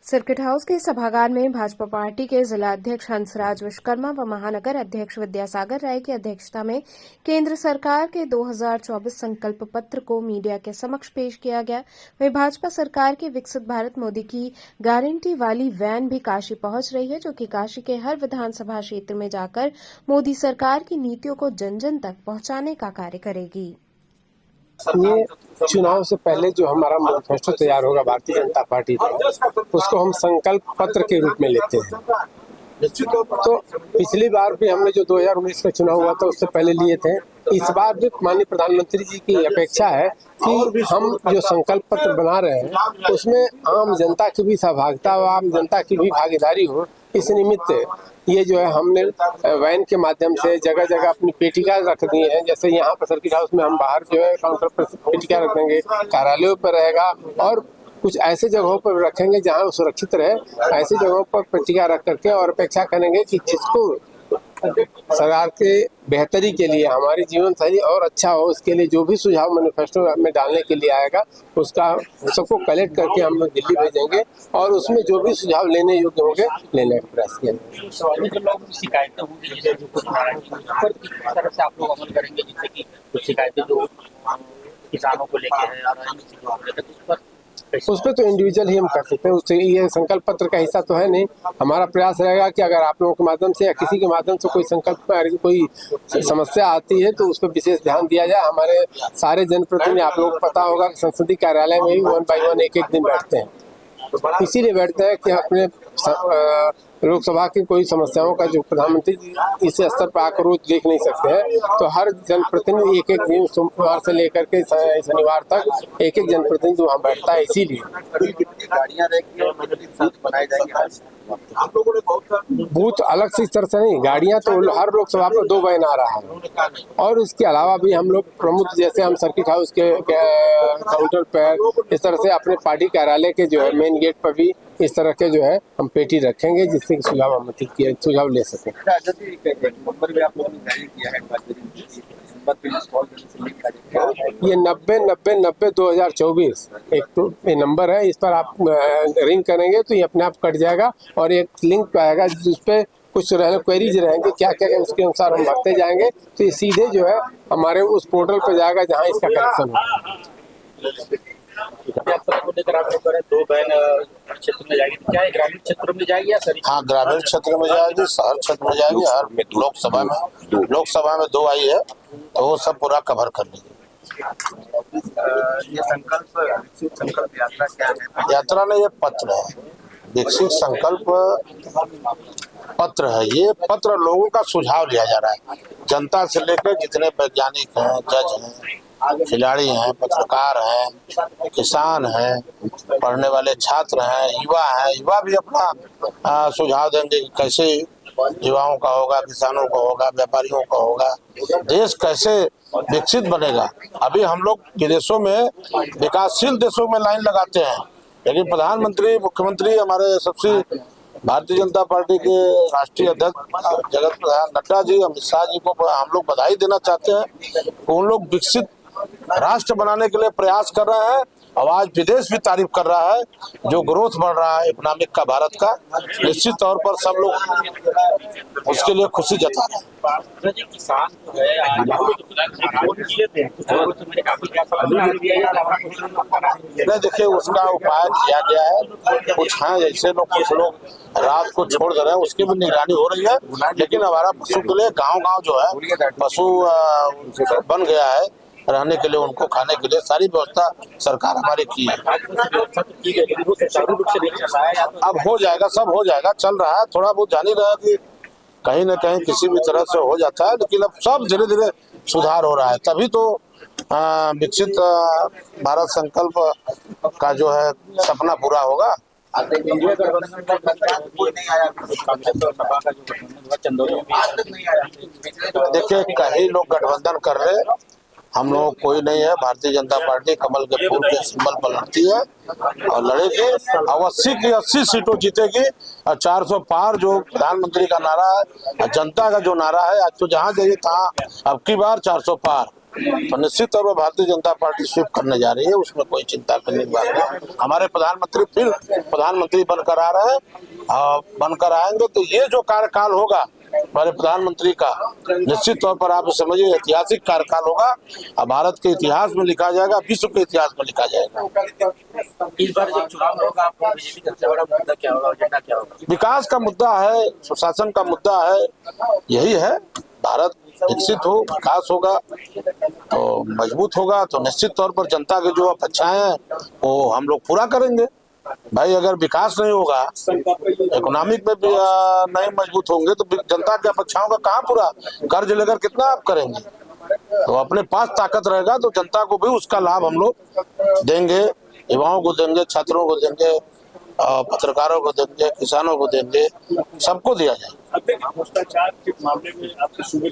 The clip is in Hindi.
सर्किट हाउस के सभागार में भाजपा पार्टी के जिला अध्यक्ष हंसराज विश्वकर्मा व महानगर अध्यक्ष विद्यासागर राय की अध्यक्षता में केंद्र सरकार के 2024 संकल्प पत्र को मीडिया के समक्ष पेश किया गया। वहीं भाजपा सरकार के विकसित भारत मोदी की गारंटी वाली वैन भी काशी पहुंच रही है, जो कि काशी के हर विधानसभा क्षेत्र में जाकर मोदी सरकार की नीतियों को जन जन तक पहुंचाने का कार्य करेगी। ये चुनाव से पहले जो हमारा मैनिफेस्टो तैयार होगा भारतीय जनता पार्टी का, उसको हम संकल्प पत्र के रूप में लेते हैं। तो पिछली बार भी हमने जो 2019 का चुनाव हुआ था उससे पहले लिए थे। इस बार भी माननीय प्रधानमंत्री जी की अपेक्षा है कि हम जो संकल्प पत्र बना रहे हैं उसमें आम जनता की भी सहभागिता व आम जनता की भी भागीदारी हो। इस निमित्त ये जो है हमने वैन के माध्यम से जगह जगह अपनी पेटिका रख दी है। जैसे यहाँ पर सर्किट हाउस में हम बाहर जो है काउंटर पर पेटिका रख देंगे, कार्यालयों पर रहेगा और कुछ ऐसे जगहों पर रखेंगे जहाँ वो सुरक्षित रहे। ऐसी जगहों पर पेटिका रख करके और अपेक्षा करेंगे कि जिसको सरकार के बेहतरी के लिए हमारी जीवन शैली और अच्छा हो, उसके लिए जो भी सुझाव मैनिफेस्टो में डालने के लिए आएगा उसका सबको कलेक्ट करके हम लोग दिल्ली भेजेंगे और उसमें जो भी सुझाव लेने योग्य होंगे लेने का प्रयास किया। जो लोग शिकायतें होंगी जिसे जो कुछ पर किस तरह से आप लोग अमल करेंगे, जिससे कि कुछ शिकायतें जो किसानों को लेके है उस पर तो इंडिविजुअल ही हम कर सकते हैं। उससे ये संकल्प पत्र का हिस्सा तो है नहीं। हमारा प्रयास रहेगा कि अगर आप लोगों के माध्यम से या किसी के माध्यम से कोई संकल्प कोई समस्या आती है तो उस पर विशेष ध्यान दिया जाए। हमारे सारे जनप्रतिनिधि, आप लोगों को पता होगा कि संसदीय कार्यालय में भी 1 बाय 1 एक दिन बैठते हैं। इसीलिए बैठते हैं कि अपने लोकसभा की कोई समस्याओं का जो प्रधानमंत्री इस स्तर पर आकर रोज देख नहीं सकते हैं, तो हर जनप्रतिनिधि एक दिन सोमवार से लेकर के शनिवार तक एक जनप्रतिनिधि वहाँ बैठता है। इसीलिए बूथ अलग से इस तरह से नहीं, गाड़ियाँ तो हर लोकसभा पर 2 वैन आ रहा है। और इसके अलावा भी हम लोग प्रमुख, जैसे हम सर्किट हाउस के काउंटर पर इस तरह से अपने पार्टी कार्यालय के जो है मेन गेट पर भी इस तरह के जो है हम पेटी रखेंगे जिससे कि सुझाव ले सकें। ये 90-90-90 2024 एक तो ये नंबर है। इस पर आप रिंग करेंगे तो ये अपने आप कट जाएगा और एक लिंक आएगा जिस पे कुछ क्वेरीज रहेंगे, क्या क्या उसके अनुसार हम भरते जाएंगे तो ये सीधे जो है हमारे उस पोर्टल पे जाएगा जहाँ इसका कनेक्शन होगा। दो बहन क्षेत्र में जाएगी, क्या है ग्रामीण क्षेत्र में जाएगी या शहरी? हाँ, ग्रामीण क्षेत्र में जाएगी, शहर क्षेत्र में जाएगी। हर लोकसभा में 2 आई है तो वो सब पूरा कवर कर लेगी। ये संकल्प यात्रा क्या है? यात्रा नहीं, ये पत्र है, विकसित संकल्प पत्र है। ये पत्र लोगों का सुझाव लिया जा रहा है, जनता से लेकर जितने वैज्ञानिक हैं, जज हैं, खिलाड़ी हैं, पत्रकार हैं, किसान हैं, पढ़ने वाले छात्र हैं, युवा हैं। युवा भी अपना सुझाव देंगे कि कैसे युवाओं का होगा, किसानों का होगा, व्यापारियों का होगा, देश कैसे विकसित बनेगा। अभी हम लोग विदेशों में, विकासशील देशों में लाइन लगाते हैं, लेकिन प्रधानमंत्री, मुख्यमंत्री, हमारे सबसे भारतीय जनता पार्टी के राष्ट्रीय अध्यक्ष जगत प्रधान नड्डा जी, अमित शाह जी को हम लोग बधाई देना चाहते हैं। उन लोग विकसित राष्ट्र बनाने के लिए प्रयास कर रहे हैं और आज विदेश भी तारीफ कर रहा है। जो ग्रोथ बढ़ रहा है इकोनॉमिक का भारत का, निश्चित तौर पर सब लोग उसके लिए खुशी जता रहे हैं। किसान जो है देखिए, उसका उपाय किया गया है। कुछ हैं ऐसे लोग, कुछ लोग रात को छोड़ दे रहे हैं, उसकी भी निगरानी हो रही है। लेकिन हमारा पशु के लिए गांव-गांव जो है पशु बन गया है, रहने के लिए, उनको खाने के लिए सारी व्यवस्था सरकार हमारी की है। अब हो जाएगा, सब हो जाएगा, चल रहा है। थोड़ा बहुत जान ही रहा है कि कहीं न कहीं किसी भी तरह से हो जाता है, लेकिन अब सब धीरे धीरे सुधार हो रहा है। तभी तो विकसित भारत संकल्प का जो है सपना पूरा होगा। देखिए, कई लोग गठबंधन कर रहे, हम लोग कोई नहीं है। भारतीय जनता पार्टी कमल के फूल के सिंबल पर लड़ती है और लड़ेगी और 80 की 80 सीटों जीतेगी। और 400 पार जो प्रधानमंत्री का नारा है, जनता का जो नारा है, आज तो जहाँ जाइए तहाँ अब की बार 400 पार। तो निश्चित तौर पर भारतीय जनता पार्टी स्वीप करने जा रही है, उसमें कोई चिंता करने की बात नहीं। हमारे प्रधानमंत्री फिर प्रधानमंत्री बनकर आ रहे हैं, बनकर आएंगे तो ये जो कार्यकाल होगा हमारे प्रधानमंत्री का, निश्चित तौर पर आप समझिए ऐतिहासिक कार्यकाल होगा और भारत के इतिहास में लिखा जाएगा, विश्व के इतिहास में लिखा जाएगा। इस बार जब चुनाव होगा आपको बीजेपी का सबसे बड़ा मुद्दा क्या होगा, एजेंडा क्या होगा? विकास का मुद्दा है, सुशासन का मुद्दा है, यही है। भारत विकसित हो, विकास होगा तो मजबूत होगा, तो निश्चित तौर पर जनता की जो अपेक्षाएं हैं वो हम लोग पूरा करेंगे। भाई अगर विकास नहीं होगा, इकोनॉमिक में भी नहीं मजबूत होंगे तो जनता की अपेक्षाओं का कहाँ पूरा, कर्ज लेकर कितना आप करेंगे? तो अपने पास ताकत रहेगा तो जनता को भी उसका लाभ हम लोग देंगे, युवाओं को देंगे, छात्रों को देंगे, पत्रकारों को देंगे, किसानों को देंगे, सबको दिया जाएगा। भ्रष्टाचार के मामले में आपके सूबे